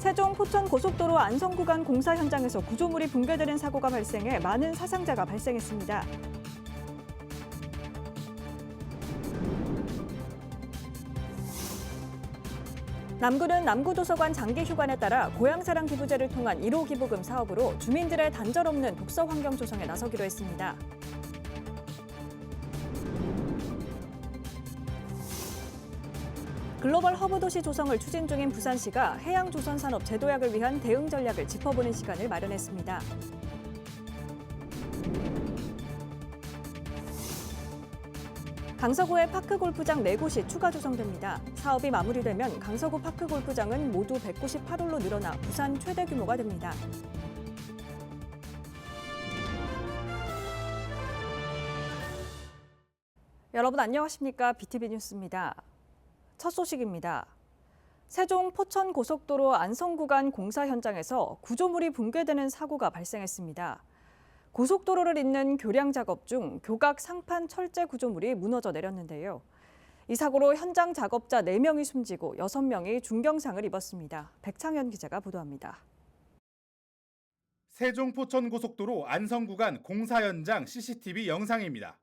세종 포천 고속도로 안성 구간 공사 현장에서 구조물이 붕괴되는 사고가 발생해 많은 사상자가 발생했습니다. 남구는 남구도서관 장기휴관에 따라 고향사랑 기부제를 통한 1호 기부금 사업으로 주민들의 단절 없는 독서 환경 조성에 나서기로 했습니다. 글로벌 허브 도시 조성을 추진 중인 부산시가 해양조선산업 재도약을 위한 대응 전략을 짚어보는 시간을 마련했습니다. 강서구의 파크골프장 4곳이 추가 조성됩니다. 사업이 마무리되면 강서구 파크골프장은 모두 198홀로 늘어나 부산 최대 규모가 됩니다. 여러분 안녕하십니까? BTV 뉴스입니다. 첫 소식입니다. 세종 포천 고속도로 안성 구간 공사 현장에서 구조물이 붕괴되는 사고가 발생했습니다. 고속도로를 잇는 교량 작업 중 교각 상판 철제 구조물이 무너져 내렸는데요. 이 사고로 현장 작업자 4명이 숨지고 6명이 중경상을 입었습니다. 백창현 기자가 보도합니다. 세종 포천 고속도로 안성 구간 공사 현장 CCTV 영상입니다.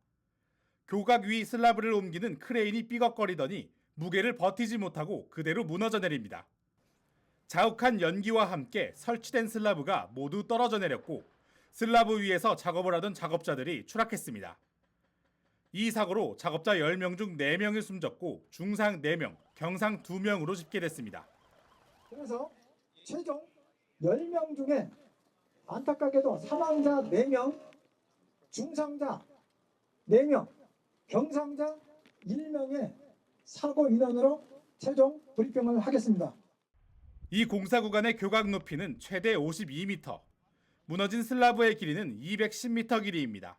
교각 위 슬라브를 옮기는 크레인이 삐걱거리더니 무게를 버티지 못하고 그대로 무너져 내립니다. 자욱한 연기와 함께 설치된 슬라브가 모두 떨어져 내렸고 슬라브 위에서 작업을 하던 작업자들이 추락했습니다. 이 사고로 작업자 10명 중 4명이 숨졌고 중상 4명, 경상 2명으로 집계됐습니다. 그래서 최종 10명 중에 안타깝게도 사망자 4명, 중상자 4명, 경상자 1명의 사고 인원으로 최종 브리핑을 하겠습니다. 이 공사 구간의 교각 높이는 최대 52m, 무너진 슬라브의 길이는 210m 길이입니다.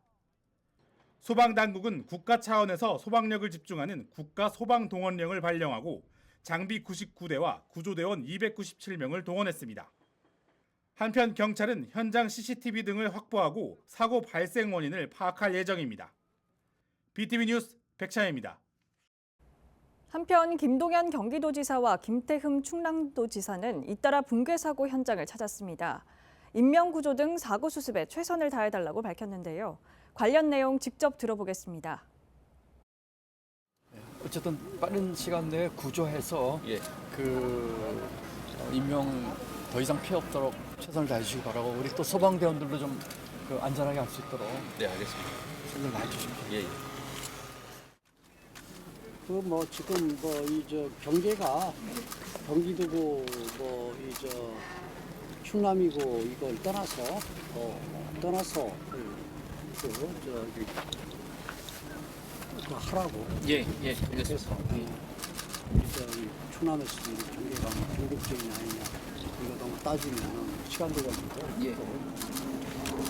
소방당국은 국가 차원에서 소방력을 집중하는 국가소방동원령을 발령하고 장비 99대와 구조대원 297명을 동원했습니다. 한편 경찰은 현장 CCTV 등을 확보하고 사고 발생 원인을 파악할 예정입니다. BTV 뉴스 백찬입니다. 한편 김동연 경기도지사와 김태흠 충남도지사는 잇따라 붕괴 사고 현장을 찾았습니다. 인명구조 등 사고 수습에 최선을 다해달라고 밝혔는데요. 관련 내용 직접 들어보겠습니다. 어쨌든 빠른 시간 내에 구조해서 인명 더 이상 피해 없도록 최선을 다해 주시기 바라고 우리 또 소방대원들도 좀 안전하게 할 수 있도록 네, 알겠습니다. 최선을 다해 주십시오. 예. 지금 경계가 경기도고 충남이고 이걸 떠나서 하라고. 예, 알겠습니다. 충남에서 경계가 전국적이냐 아니냐 이거 너무 따지면 시간도 걸리고 예.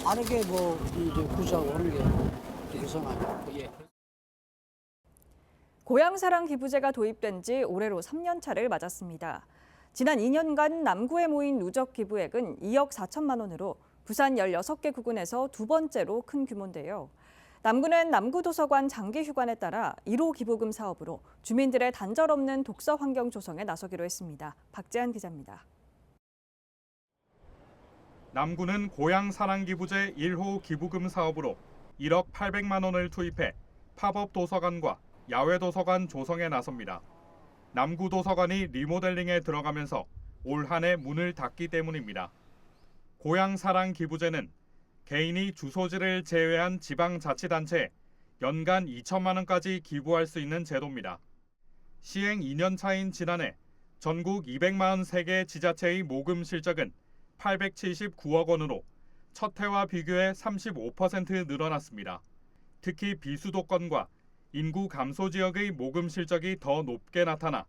빠르게 구조하고 하는 게 우선하죠. 예. 고향사랑 기부제가 도입된 지 올해로 3년 차를 맞았습니다. 지난 2년간 남구에 모인 누적 기부액은 2억 4천만 원으로 부산 16개 구군에서 두 번째로 큰 규모인데요. 남구는 남구도서관 장기휴관에 따라 1호 기부금 사업으로 주민들의 단절 없는 독서 환경 조성에 나서기로 했습니다. 박재한 기자입니다. 남구는 고향사랑기부제 1호 기부금 사업으로 1억 800만 원을 투입해 팝업 도서관과 야외 도서관 조성에 나섭니다. 남구 도서관이 리모델링에 들어가면서 올 한 해 문을 닫기 때문입니다. 고향사랑 기부제는 개인이 주소지를 제외한 지방자치단체에 연간 2천만 원까지 기부할 수 있는 제도입니다. 시행 2년 차인 지난해 전국 243개 지자체의 모금 실적은 879억 원으로 첫 해와 비교해 35% 늘어났습니다. 특히 비수도권과 인구 감소 지역의 모금 실적이 더 높게 나타나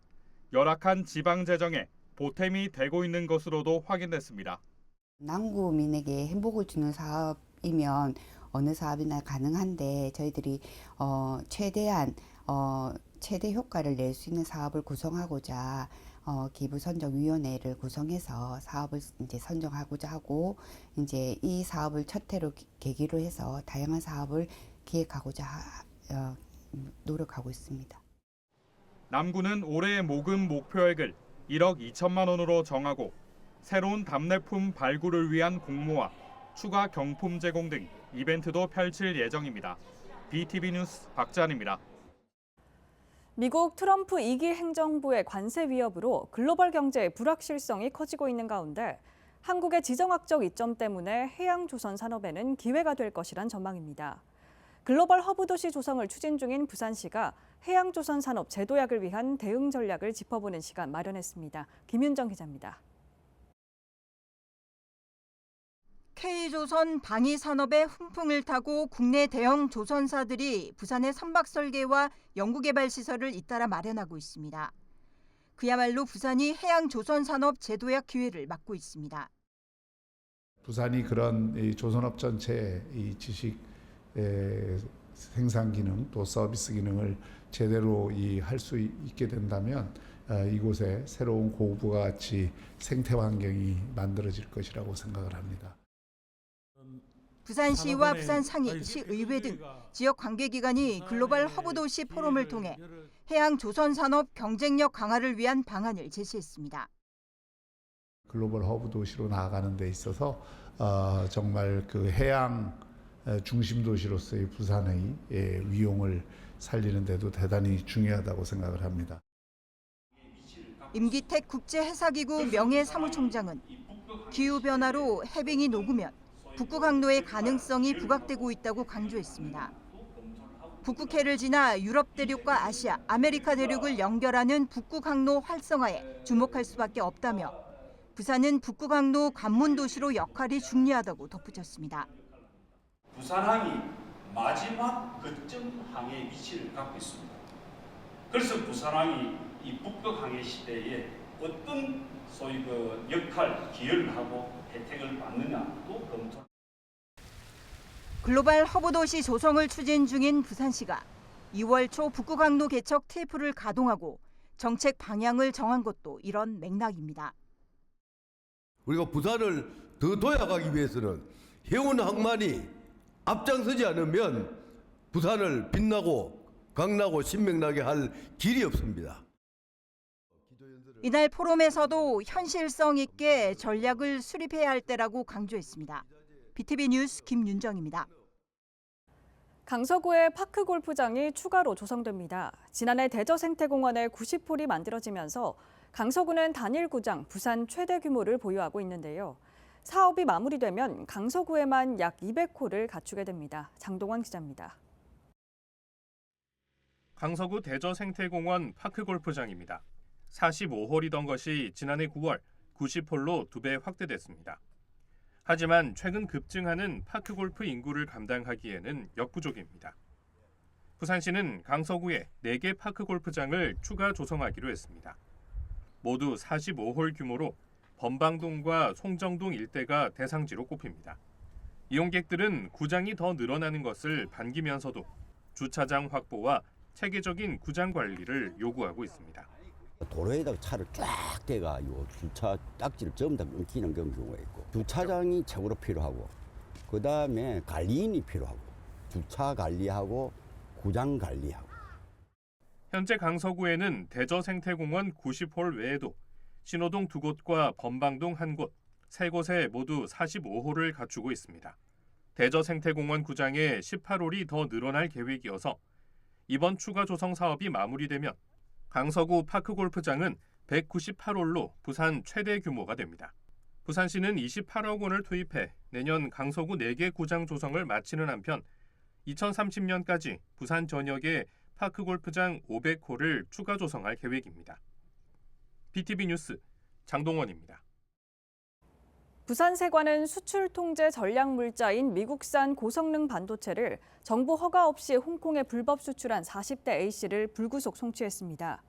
열악한 지방 재정에 보탬이 되고 있는 것으로도 확인됐습니다. 남구민에게 행복을 주는 사업이면 어느 사업이나 가능한데 저희들이 최대한 최대 효과를 낼 수 있는 사업을 구성하고자 기부선정위원회를 구성해서 사업을 이제 선정하고자 하고 이제 이 사업을 첫 해로 계기로 해서 다양한 사업을 기획하고자 노력하고 있습니다. 남구는 올해 모금 목표액을 1억 2천만 원으로 정하고 새로운 답례품 발굴을 위한 공모와 추가 경품 제공 등 이벤트도 펼칠 예정입니다. BTV 뉴스 박지한입니다. 미국 트럼프 2기 행정부의 관세 위협으로 글로벌 경제의 불확실성이 커지고 있는 가운데 한국의 지정학적 이점 때문에 해양조선 산업에는 기회가 될 것이란 전망입니다. 글로벌 허브 도시 조성을 추진 중인 부산시가 해양조선 산업 재도약을 위한 대응 전략을 짚어보는 시간 마련했습니다. 김윤정 기자입니다. K조선 방위 산업의 훈풍을 타고 국내 대형 조선사들이 부산의 선박 설계와 연구개발 시설을 잇따라 마련하고 있습니다. 그야말로 부산이 해양 조선 산업 재도약 기회를 맞고 있습니다. 부산이 그런 이 조선업 전체의 이 지식 생산 기능 또 서비스 기능을 제대로 할 수 있게 된다면 이곳에 새로운 고부가 가치 생태 환경이 만들어질 것이라고 생각을 합니다. 부산시와 부산상인, 시의회 등 지역 관계기관이 글로벌 허브도시 포럼을 통해 해양 조선 산업 경쟁력 강화를 위한 방안을 제시했습니다. 글로벌 허브 도시로 나아가는 데 있어서 정말 그 해양 중심 도시로서의 부산의 위용을 살리는 데도 대단히 중요하다고 생각을 합니다. 임기택 국제해사기구 명예사무총장은 기후변화로 해빙이 녹으면 북극 항로의 가능성이 부각되고 있다고 강조했습니다. 북극해를 지나 유럽 대륙과 아시아, 아메리카 대륙을 연결하는 북극 항로 활성화에 주목할 수밖에 없다며 부산은 북극 항로 관문 도시로 역할이 중요하다고 덧붙였습니다. 부산항이 마지막 거점 항의 위치를 갖고 있습니다. 그래서 부산항이 이 북극항해 시대에 어떤 소위 그 역할, 기여를 하고 혜택을 받느냐도 검토. 글로벌 허브도시 조성을 추진 중인 부산시가 2월 초 북극항로 개척 TF를 가동하고 정책 방향을 정한 것도 이런 맥락입니다. 우리가 부산을 더 도약하기 위해서는 해운항만이 앞장서지 않으면 부산을 빛나고 강나고 신명나게 할 길이 없습니다. 이날 포럼에서도 현실성 있게 전략을 수립해야 할 때라고 강조했습니다. BTV 뉴스 김윤정입니다. 강서구의 파크 골프장이 추가로 조성됩니다. 지난해 대저생태공원에 90홀이 만들어지면서 강서구는 단일 구장 부산 최대 규모를 보유하고 있는데요. 사업이 마무리되면 강서구에만 약 200홀을 갖추게 됩니다. 장동원 기자입니다. 강서구 대저생태공원 파크골프장입니다. 45홀이던 것이 지난해 9월 90홀로 2배 확대됐습니다. 하지만 최근 급증하는 파크골프 인구를 감당하기에는 역부족입니다. 부산시는 강서구에 4개 파크골프장을 추가 조성하기로 했습니다. 모두 45홀 규모로 범방동과 송정동 일대가 대상지로 꼽힙니다. 이용객들은 구장이 더 늘어나는 것을 반기면서도 주차장 확보와 체계적인 구장 관리를 요구하고 있습니다. 도로에다가 차를 쫙 대가지고 주차 딱지를 전부 다 끊기는 그런 경우가 있고 주차장이 최고로 필요하고 그 다음에 관리인이 필요하고 주차 관리하고 구장 관리하고. 현재 강서구에는 대저생태공원 90홀 외에도 신호동 2곳과 범방동 1곳, 3곳에 모두 45홀을 갖추고 있습니다. 대저생태공원 구장에 18홀이 더 늘어날 계획이어서 이번 추가 조성 사업이 마무리되면 강서구 파크골프장은 198홀로 부산 최대 규모가 됩니다. 부산시는 28억 원을 투입해 내년 강서구 4개 구장 조성을 마치는 한편 2030년까지 부산 전역에 파크골프장 500홀을 추가 조성할 계획입니다. BTV 뉴스 장동원입니다. 부산세관은 수출 통제 전략 물자인 미국산 고성능 반도체를 정부 허가 없이 홍콩에 불법 수출한 40대 A씨를 불구속 송치했습니다.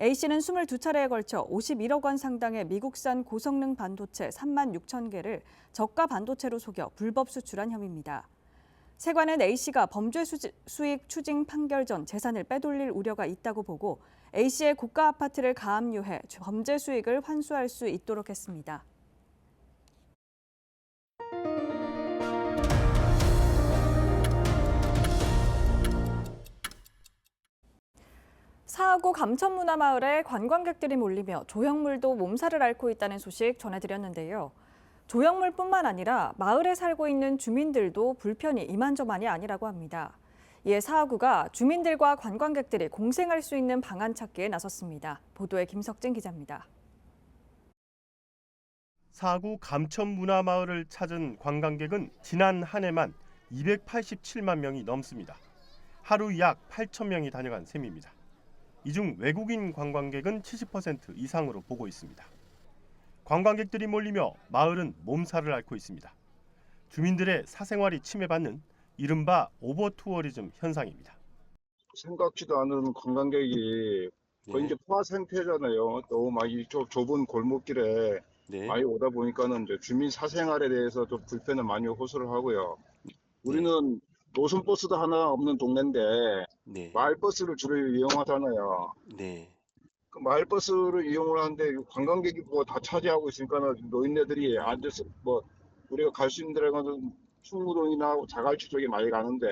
A씨는 22차례에 걸쳐 51억 원 상당의 미국산 고성능 반도체 3만 6천 개를 저가 반도체로 속여 불법 수출한 혐의입니다. 세관은 A씨가 범죄 수익 추징 판결 전 재산을 빼돌릴 우려가 있다고 보고 A씨의 고가 아파트를 가압류해 범죄 수익을 환수할 수 있도록 했습니다. 사하구 감천문화마을에 관광객들이 몰리며 조형물도 몸살을 앓고 있다는 소식 전해드렸는데요. 조형물뿐만 아니라 마을에 살고 있는 주민들도 불편이 이만저만이 아니라고 합니다. 이에 사하구가 주민들과 관광객들이 공생할 수 있는 방안 찾기에 나섰습니다. 보도에 김석진 기자입니다. 사하구 감천문화마을을 찾은 관광객은 지난 한 해만 287만 명이 넘습니다. 하루 약 8천 명이 다녀간 셈입니다. 이 중 외국인 관광객은 70% 이상으로 보고 있습니다. 관광객들이 몰리며 마을은 몸살을 앓고 있습니다. 주민들의 사생활이 침해받는 이른바 오버투어리즘 현상입니다. 생각지도 않은 관광객이 거의 이제 포화 상태잖아요. 너무 많이 좁은 골목길에 많이 오다 보니까는 이제 주민 사생활에 대해서 좀 불편을 많이 호소를 하고요. 우리는 노선 버스도 하나 없는 동네인데 마을 버스를 주로 이용하잖아요. 그 마을 버스를 이용을 하는데 관광객이 뭐 다 차지하고 있으니까는 노인네들이 앉아서 뭐 우리가 갈 수 있는 데는 충무동이나 자갈치 쪽에 많이 가는데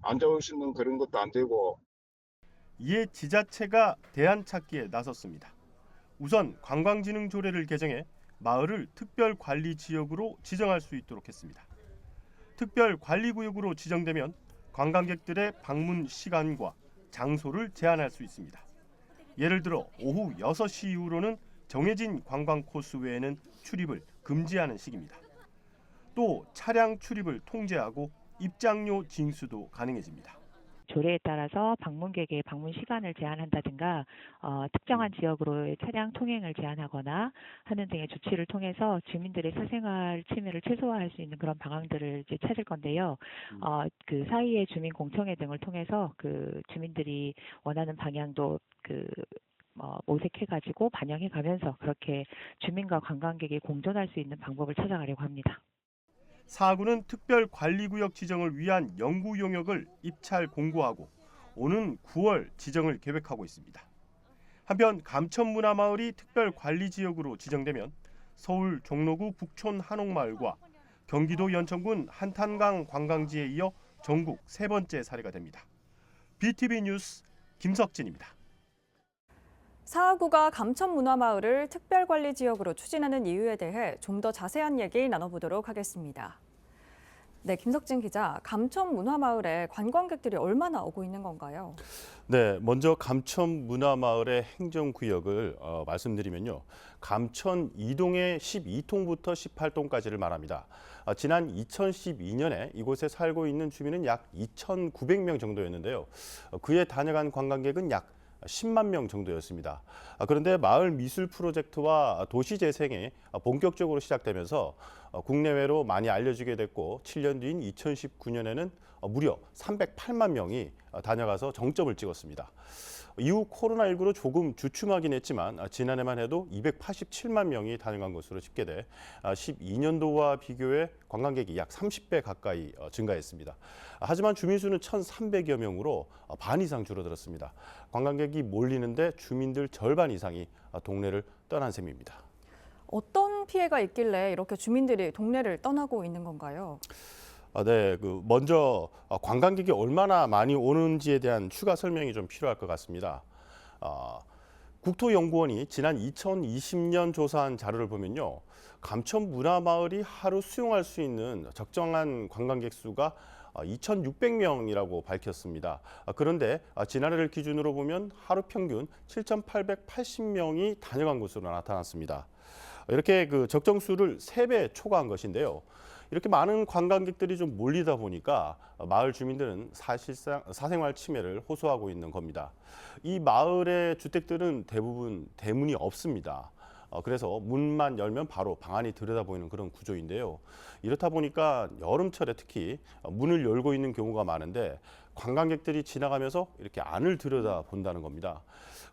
앉아볼 수 있는 그런 것도 안 되고. 이에 지자체가 대안 찾기에 나섰습니다. 우선 관광진흥 조례를 개정해 마을을 특별관리지역으로 지정할 수 있도록 했습니다. 특별관리구역으로 지정되면 관광객들의 방문 시간과 장소를 제한할 수 있습니다. 예를 들어 오후 6시 이후로는 정해진 관광 코스 외에는 출입을 금지하는 식입니다. 또 차량 출입을 통제하고 입장료 징수도 가능해집니다. 조례에 따라서 방문객의 방문 시간을 제한한다든가 특정한 지역으로의 차량 통행을 제한하거나 하는 등의 조치를 통해서 주민들의 사생활 침해를 최소화할 수 있는 그런 방안들을 이제 찾을 건데요. 그 사이의 주민 공청회 등을 통해서 그 주민들이 원하는 방향도 모색해가지고 반영해가면서 그렇게 주민과 관광객이 공존할 수 있는 방법을 찾아가려고 합니다. 사하구는 특별관리구역 지정을 위한 연구 용역을 입찰 공고하고 오는 9월 지정을 계획하고 있습니다. 한편 감천문화마을이 특별관리지역으로 지정되면 서울 종로구 북촌 한옥마을과 경기도 연천군 한탄강 관광지에 이어 전국 세 번째 사례가 됩니다. BTV 뉴스 김석진입니다. 사하구가 감천문화마을을 특별관리지역으로 추진하는 이유에 대해 좀 더 자세한 얘기 나눠보도록 하겠습니다. 네, 김석진 기자, 감천문화마을에 관광객들이 얼마나 오고 있는 건가요? 네, 먼저 감천문화마을의 행정구역을 말씀드리면요. 감천 2동의 12통부터 18통까지를 말합니다. 지난 2012년에 이곳에 살고 있는 주민은 약 2,900명 정도였는데요. 그에 다녀간 관광객은 약 10만 명 정도였습니다. 그런데 마을 미술 프로젝트와 도시 재생이 본격적으로 시작되면서 국내외로 많이 알려지게 됐고 7년 뒤인 2019년에는 무려 308만 명이 다녀가서 정점을 찍었습니다. 이후 코로나19로 조금 주춤하긴 했지만 지난해만 해도 287만 명이 다녀간 것으로 집계돼 12년도와 비교해 관광객이 약 30배 가까이 증가했습니다. 하지만 주민 수는 1,300여 명으로 반 이상 줄어들었습니다. 관광객이 몰리는데 주민들 절반 이상이 동네를 떠난 셈입니다. 어떤 피해가 있길래 이렇게 주민들이 동네를 떠나고 있는 건가요? 네, 먼저 관광객이 얼마나 많이 오는지에 대한 추가 설명이 좀 필요할 것 같습니다. 국토연구원이 지난 2020년 조사한 자료를 보면요. 감천문화마을이 하루 수용할 수 있는 적정한 관광객 수가 2,600명이라고 밝혔습니다. 그런데 지난해를 기준으로 보면 하루 평균 7,880명이 다녀간 것으로 나타났습니다. 이렇게 적정 수를 3배 초과한 것인데요. 이렇게 많은 관광객들이 좀 몰리다 보니까 마을 주민들은 사실상 사생활 침해를 호소하고 있는 겁니다. 이 마을의 주택들은 대부분 대문이 없습니다. 그래서 문만 열면 바로 방 안이 들여다보이는 그런 구조인데요. 이렇다 보니까 여름철에 특히 문을 열고 있는 경우가 많은데 관광객들이 지나가면서 이렇게 안을 들여다본다는 겁니다.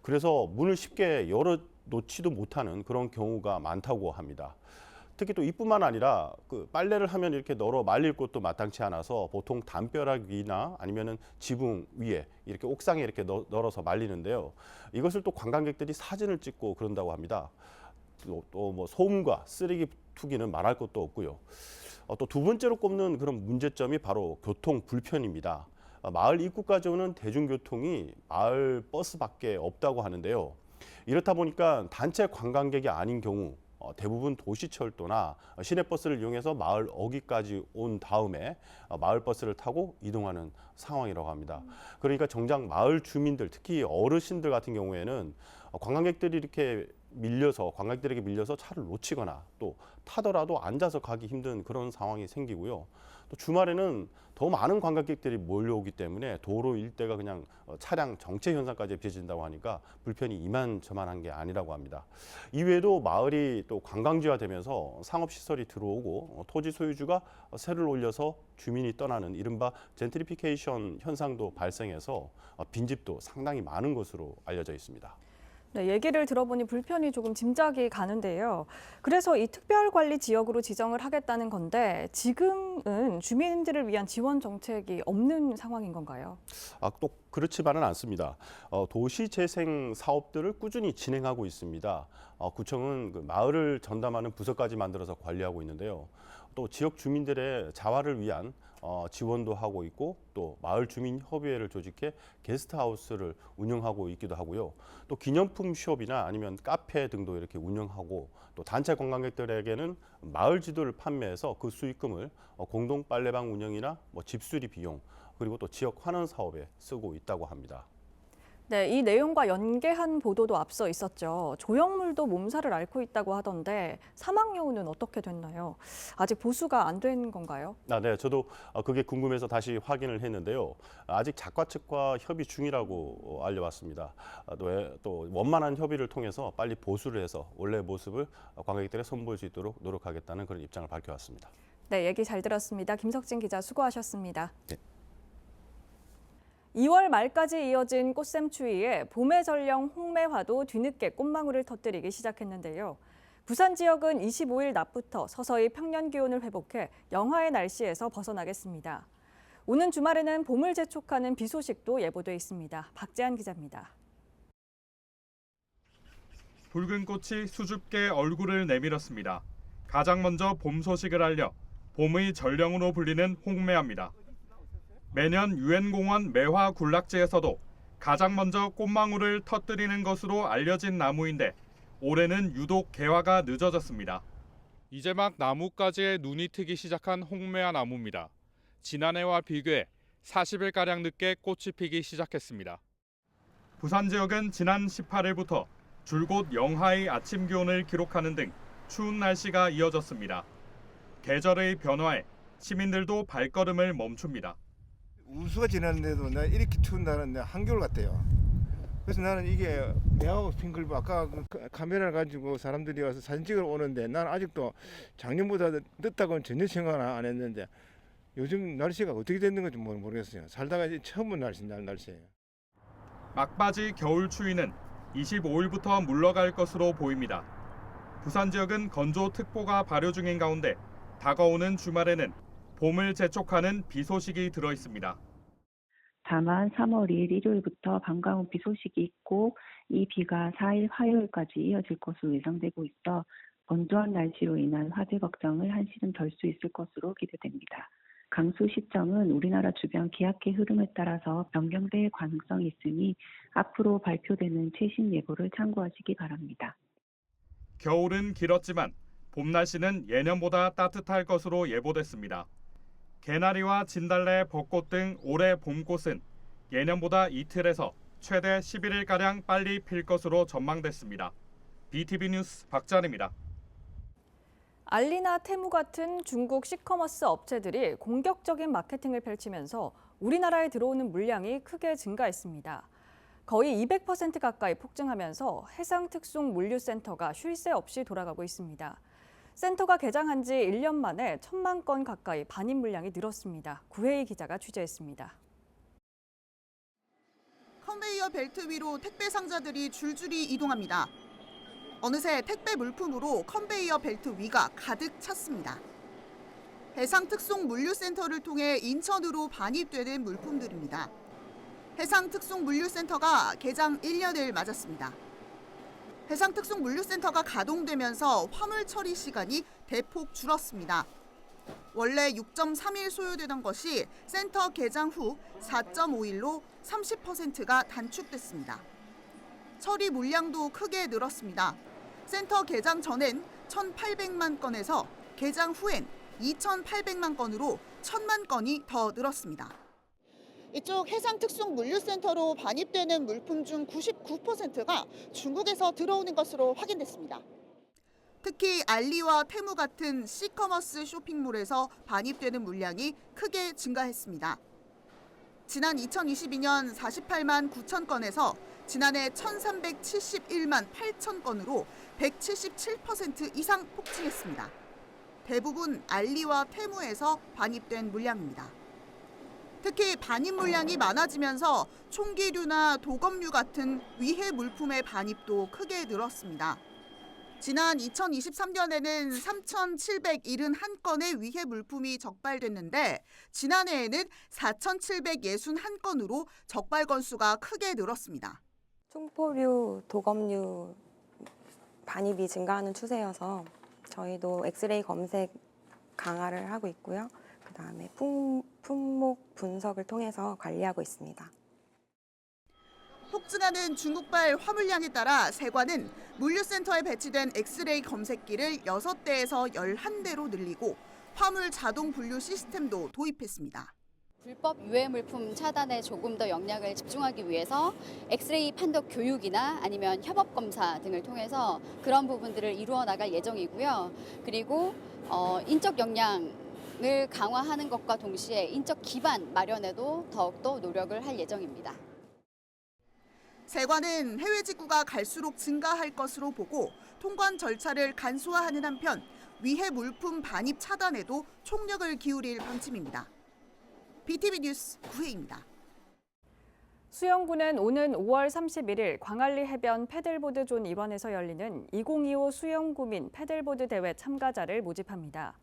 그래서 문을 쉽게 열어놓지도 못하는 그런 경우가 많다고 합니다. 특히 또 이뿐만 아니라 빨래를 하면 이렇게 널어 말릴 곳도 마땅치 않아서 보통 담벼락 위나 아니면은 지붕 위에 이렇게 옥상에 이렇게 널어서 말리는데요. 이것을 또 관광객들이 사진을 찍고 그런다고 합니다. 또 뭐 소음과 쓰레기 투기는 말할 것도 없고요. 또 두 번째로 꼽는 그런 문제점이 바로 교통 불편입니다. 마을 입구까지 오는 대중교통이 마을 버스밖에 없다고 하는데요. 이렇다 보니까 단체 관광객이 아닌 경우 대부분 도시철도나 시내버스를 이용해서 마을 어귀까지 온 다음에 마을버스를 타고 이동하는 상황이라고 합니다. 그러니까 정작 마을 주민들, 특히 어르신들 같은 경우에는 관광객들이 이렇게 관광객들에게 밀려서 차를 놓치거나 또 타더라도 앉아서 가기 힘든 그런 상황이 생기고요. 또 주말에는 더 많은 관광객들이 몰려오기 때문에 도로 일대가 그냥 차량 정체 현상까지 빚어진다고 하니까 불편이 이만저만한 게 아니라고 합니다. 이외에도 마을이 또 관광지화되면서 상업시설이 들어오고 토지 소유주가 세를 올려서 주민이 떠나는 이른바 젠트리피케이션 현상도 발생해서 빈집도 상당히 많은 것으로 알려져 있습니다. 네, 얘기를 들어보니 불편이 조금 짐작이 가는데요. 그래서 이 특별관리 지역으로 지정을 하겠다는 건데 지금은 주민들을 위한 지원 정책이 없는 상황인 건가요? 또 그렇지만은 않습니다. 도시재생 사업들을 꾸준히 진행하고 있습니다. 구청은 그 마을을 전담하는 부서까지 만들어서 관리하고 있는데요. 또 지역 주민들의 자활을 위한 지원도 하고 있고 또 마을 주민 협의회를 조직해 게스트하우스를 운영하고 있기도 하고요. 또 기념품 숍이나 아니면 카페 등도 이렇게 운영하고 또 단체 관광객들에게는 마을 지도를 판매해서 그 수익금을 공동 빨래방 운영이나 집수리 비용 그리고 또 지역 환원 사업에 쓰고 있다고 합니다. 네, 이 내용과 연계한 보도도 앞서 있었죠. 조형물도 몸살을 앓고 있다고 하던데 사망 여부는 어떻게 됐나요? 아직 보수가 안 된 건가요? 네, 저도 그게 궁금해서 다시 확인을 했는데요. 아직 작가 측과 협의 중이라고 알려왔습니다. 또 원만한 협의를 통해서 빨리 보수를 해서 원래 모습을 관광객들에 선보일 수 있도록 노력하겠다는 그런 입장을 밝혀왔습니다. 네, 얘기 잘 들었습니다. 김석진 기자 수고하셨습니다. 네. 2월 말까지 이어진 꽃샘추위에 봄의 전령 홍매화도 뒤늦게 꽃망울을 터뜨리기 시작했는데요. 부산 지역은 25일 낮부터 서서히 평년 기온을 회복해 영하의 날씨에서 벗어나겠습니다. 오는 주말에는 봄을 재촉하는 비 소식도 예보돼 있습니다. 박재한 기자입니다. 붉은 꽃이 수줍게 얼굴을 내밀었습니다. 가장 먼저 봄 소식을 알려 봄의 전령으로 불리는 홍매화입니다. 매년 유엔공원 매화 군락지에서도 가장 먼저 꽃망울을 터뜨리는 것으로 알려진 나무인데 올해는 유독 개화가 늦어졌습니다. 이제 막 나뭇가지에 눈이 트기 시작한 홍매화 나무입니다. 지난해와 비교해 40일가량 늦게 꽃이 피기 시작했습니다. 부산 지역은 지난 18일부터 줄곧 영하의 아침 기온을 기록하는 등 추운 날씨가 이어졌습니다. 계절의 변화에 시민들도 발걸음을 멈춥니다. 우수가 지났는데도 나 이렇게 추운 날은 한겨울 같아요. 그래서 나는 이게 매화가 핀 걸 아까 카메라를 가지고 사람들이 와서 사진 찍으러 오는데 나는 아직도 작년보다 늦다고는 전혀 생각을 안 했는데 요즘 날씨가 어떻게 됐는 건지 모르겠어요. 살다가 이제 처음 본 날씨예요. 막바지 겨울 추위는 25일부터 물러갈 것으로 보입니다. 부산 지역은 건조특보가 발효 중인 가운데 다가오는 주말에는 봄을 재촉하는 비 소식이 들어 있습니다. 다만 3월 2일 일요일부터 반가운 비 소식이 있고 이 비가 4일 화요일까지 이어질 것으로 예상되고 있어 건조한 날씨로 인한 화재 걱정을 한시름 덜 수 있을 것으로 기대됩니다. 강수 시점은 우리나라 주변 기압계 흐름에 따라서 변경될 가능성이 있으니 앞으로 발표되는 최신 예보를 참고하시기 바랍니다. 겨울은 길었지만 봄 날씨는 예년보다 따뜻할 것으로 예보됐습니다. 개나리와 진달래, 벚꽃 등 올해 봄꽃은 예년보다 이틀에서 최대 11일가량 빨리 필 것으로 전망됐습니다. BTV 뉴스 박찬입니다. 알리나 테무 같은 중국 시커머스 업체들이 공격적인 마케팅을 펼치면서 우리나라에 들어오는 물량이 크게 증가했습니다. 거의 200% 가까이 폭증하면서 해상특송물류센터가 쉴 새 없이 돌아가고 있습니다. 센터가 개장한 지 1년 만에 1,000만 건 가까이 반입 물량이 늘었습니다. 구혜희 기자가 취재했습니다. 컨베이어 벨트 위로 택배 상자들이 줄줄이 이동합니다. 어느새 택배 물품으로 컨베이어 벨트 위가 가득 찼습니다. 해상특송물류센터를 통해 인천으로 반입되는 물품들입니다. 해상특송물류센터가 개장 1년을 맞았습니다. 해상특송물류센터가 가동되면서 화물 처리 시간이 대폭 줄었습니다. 원래 6.3일 소요되던 것이 센터 개장 후 4.5일로 30%가 단축됐습니다. 처리 물량도 크게 늘었습니다. 센터 개장 전엔 1,800만 건에서 개장 후엔 2,800만 건으로 1,000만 건이 더 늘었습니다. 이쪽 해상특송물류센터로 반입되는 물품 중 99%가 중국에서 들어오는 것으로 확인됐습니다. 특히 알리와 테무 같은 C커머스 쇼핑몰에서 반입되는 물량이 크게 증가했습니다. 지난 2022년 48만 9천 건에서 지난해 1,371만 8천 건으로 177% 이상 폭증했습니다. 대부분 알리와 테무에서 반입된 물량입니다. 특히 반입 물량이 많아지면서 총기류나 도검류 같은 위해 물품의 반입도 크게 늘었습니다. 지난 2023년에는 3,771건의 위해 물품이 적발됐는데 지난해에는 4,761건으로 적발 건수가 크게 늘었습니다. 총포류, 도검류 반입이 증가하는 추세여서 저희도 엑스레이 검색 강화를 하고 있고요. 그다음에 품목 분석을 통해서 관리하고 있습니다. 폭증하는 중국발 화물량에 따라 세관은 물류센터에 배치된 엑스레이 검색기를 6대에서 11대로 늘리고 화물 자동 분류 시스템도 도입했습니다. 불법 유해 물품 차단에 조금 더 역량을 집중하기 위해서 엑스레이 판독 교육이나 아니면 협업 검사 등을 통해서 그런 부분들을 이루어 나갈 예정이고요. 그리고 인적 역량을 강화하는 것과 동시에 인적 기반 마련에도 더욱더 노력을 할 예정입니다. 세관은 해외 직구가 갈수록 증가할 것으로 보고 통관 절차를 간소화하는 한편 위해 물품 반입 차단에도 총력을 기울일 방침입니다. BTV 뉴스 구혜입니다. 수영구는 오는 5월 31일 광안리 해변 패들보드 존 일원에서 열리는 2025 수영구민 패들보드 대회 참가자를 모집합니다.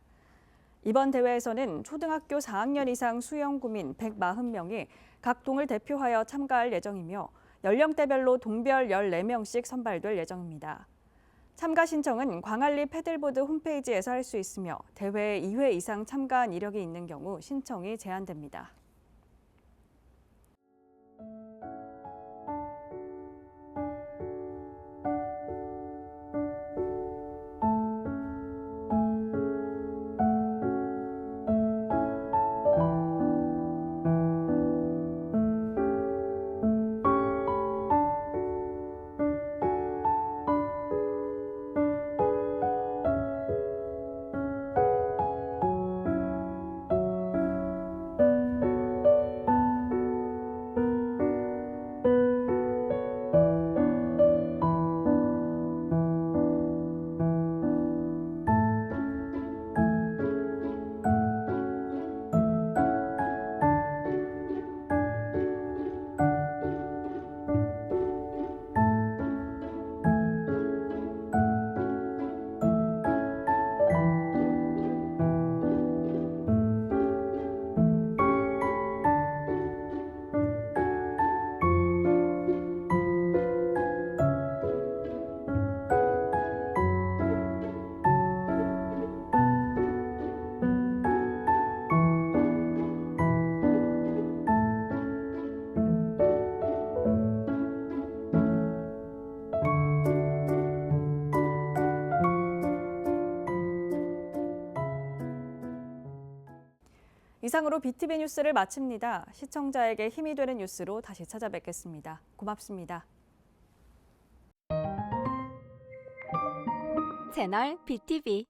이번 대회에서는 초등학교 4학년 이상 수영구민 140명이 각 동을 대표하여 참가할 예정이며 연령대별로 동별 14명씩 선발될 예정입니다. 참가 신청은 광안리 패들보드 홈페이지에서 할 수 있으며 대회에 2회 이상 참가한 이력이 있는 경우 신청이 제한됩니다. 이상으로 BTV 뉴스를 마칩니다. 시청자에게 힘이 되는 뉴스로 다시 찾아뵙겠습니다. 고맙습니다. 채널 BTV